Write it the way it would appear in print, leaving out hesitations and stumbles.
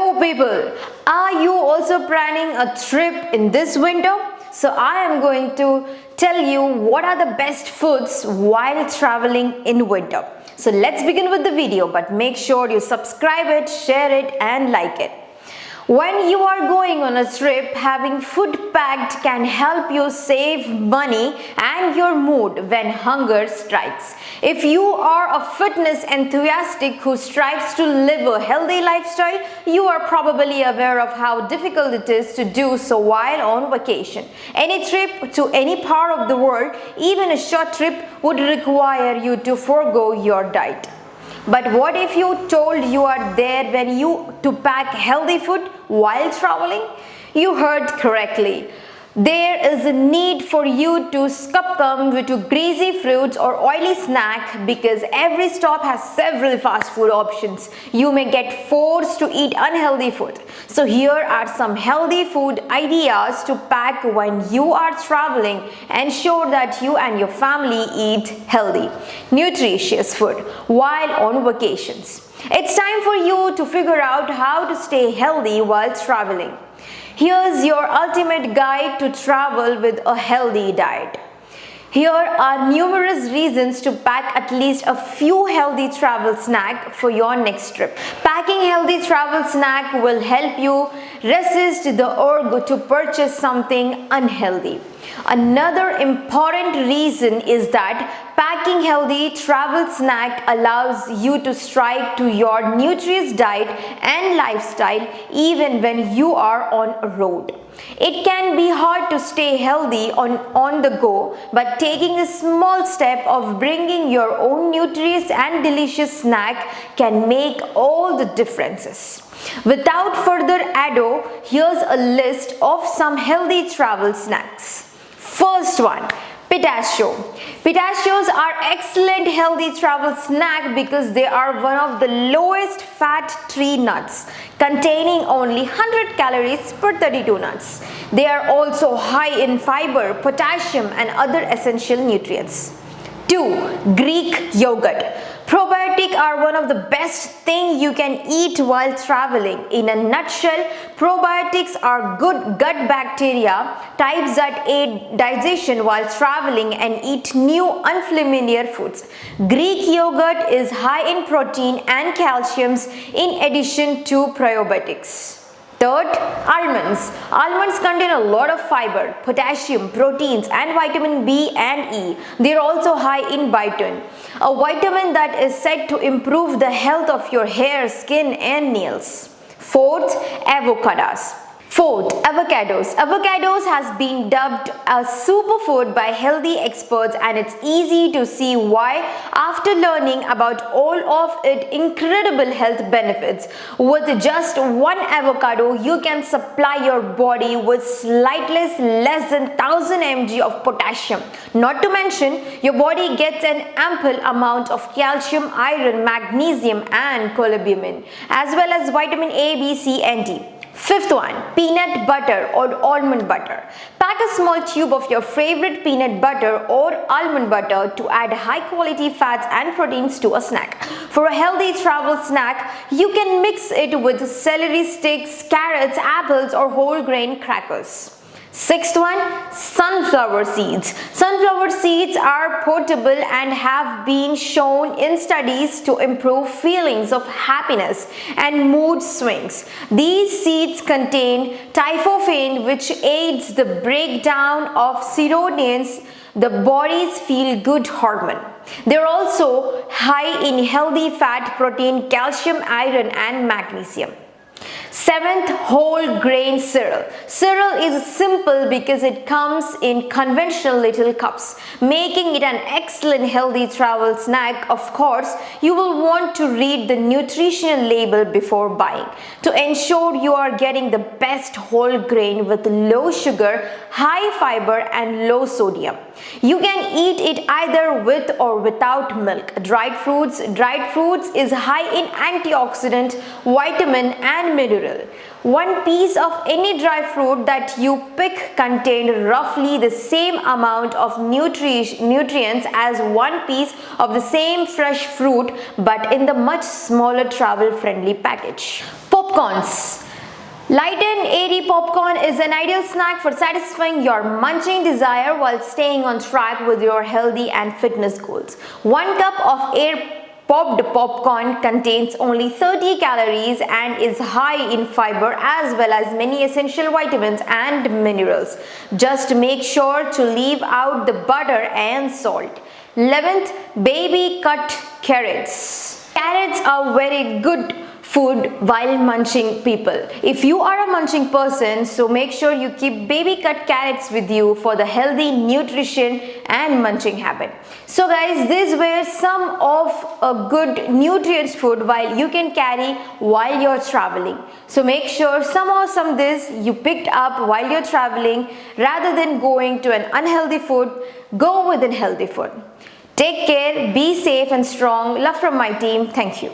Hello people, are you also planning a trip in this winter? So I am going to tell you what are the best foods while traveling in winter. So let's begin with the video, but make sure you subscribe it, share it and like it. When you are going on a trip, having food packed can help you save money and your mood when hunger strikes. If you are a fitness enthusiast who strives to live a healthy lifestyle, you are probably aware of how difficult it is to do so while on vacation. Any trip to any part of the world, even a short trip, would require you to forego your diet. But what if you told you are there when you to pack healthy food while traveling? You heard correctly. There is a need for you to succumb to greasy fruits or oily snack because every stop has several fast food options. You may get forced to eat unhealthy food. So here are some healthy food ideas to pack when you are traveling. Ensure that you and your family eat healthy, nutritious food while on vacations. It's time for you to figure out how to stay healthy while traveling. Here's your ultimate guide to travel with a healthy diet. Here are numerous reasons to pack at least a few healthy travel snacks for your next trip. Packing healthy travel snack will help you resist the urge to purchase something unhealthy. Another important reason is that packing healthy travel snack allows you to strike to your nutritious diet and lifestyle even when you are on a road. It can be hard to stay healthy on the go, but taking a small step of bringing your own nutritious and delicious snack can make all the differences. Without further ado, here's a list of some healthy travel snacks. First one, pistachio. Pistachios are excellent healthy travel snack because they are one of the lowest fat tree nuts, containing only 100 calories per 32 nuts. They are also high in fiber, potassium and other essential nutrients. 2. Greek yogurt. Probiotics are one of the best things you can eat while traveling. In a nutshell, probiotics are good gut bacteria types that aid digestion while traveling and eat new unfamiliar foods. Greek yogurt is high in protein and calcium in addition to probiotics. Third, almonds. Almonds contain a lot of fiber, potassium, proteins and vitamin B and E. They are also high in biotin, a vitamin that is said to improve the health of your hair, skin and nails. Fourth, avocados. Avocados has been dubbed a superfood by healthy experts, and it's easy to see why after learning about all of its incredible health benefits. With just one avocado, you can supply your body with slightly less than 1000 mg of potassium. Not to mention, your body gets an ample amount of calcium, iron, magnesium and cholesterol, as well as vitamin A, B, C and D. Fifth one, peanut butter or almond butter. Pack a small tube of your favorite peanut butter or almond butter to add high quality fats and proteins to a snack. For a healthy travel snack, you can mix it with celery sticks, carrots, apples or whole grain crackers. Sixth one, sunflower seeds. Sunflower seeds are portable and have been shown in studies to improve feelings of happiness and mood swings. These seeds contain tryptophan, which aids the breakdown of serotonin, the body's feel-good hormone. They are also high in healthy fat, protein, calcium, iron and magnesium. Seventh, whole grain cereal. Cereal is simple because it comes in conventional little cups, making it an excellent healthy travel snack. Of course, you will want to read the nutritional label before buying to ensure you are getting the best whole grain with low sugar, high fiber and low sodium. You can eat it either with or without milk. Dried fruits is high in antioxidant, vitamin and mineral. One piece of any dry fruit that you pick contains roughly the same amount of nutrients as one piece of the same fresh fruit, but in the much smaller travel friendly package. For Popcorns. Light and airy popcorn is an ideal snack for satisfying your munching desire while staying on track with your healthy and fitness goals. 1 cup of air popped popcorn contains only 30 calories and is high in fiber as well as many essential vitamins and minerals. Just make sure to leave out the butter and salt. 11th, baby cut carrots. Carrots are very good food while munching people. If you are a munching person, so make sure you keep baby cut carrots with you for the healthy nutrition and munching habit. So guys, these were some of a good nutritious food while you can carry while you're traveling. So make sure some this you picked up while you're traveling. Rather than going to an unhealthy food, go with a healthy food. Take care, be safe and strong. Love from my team. Thank you.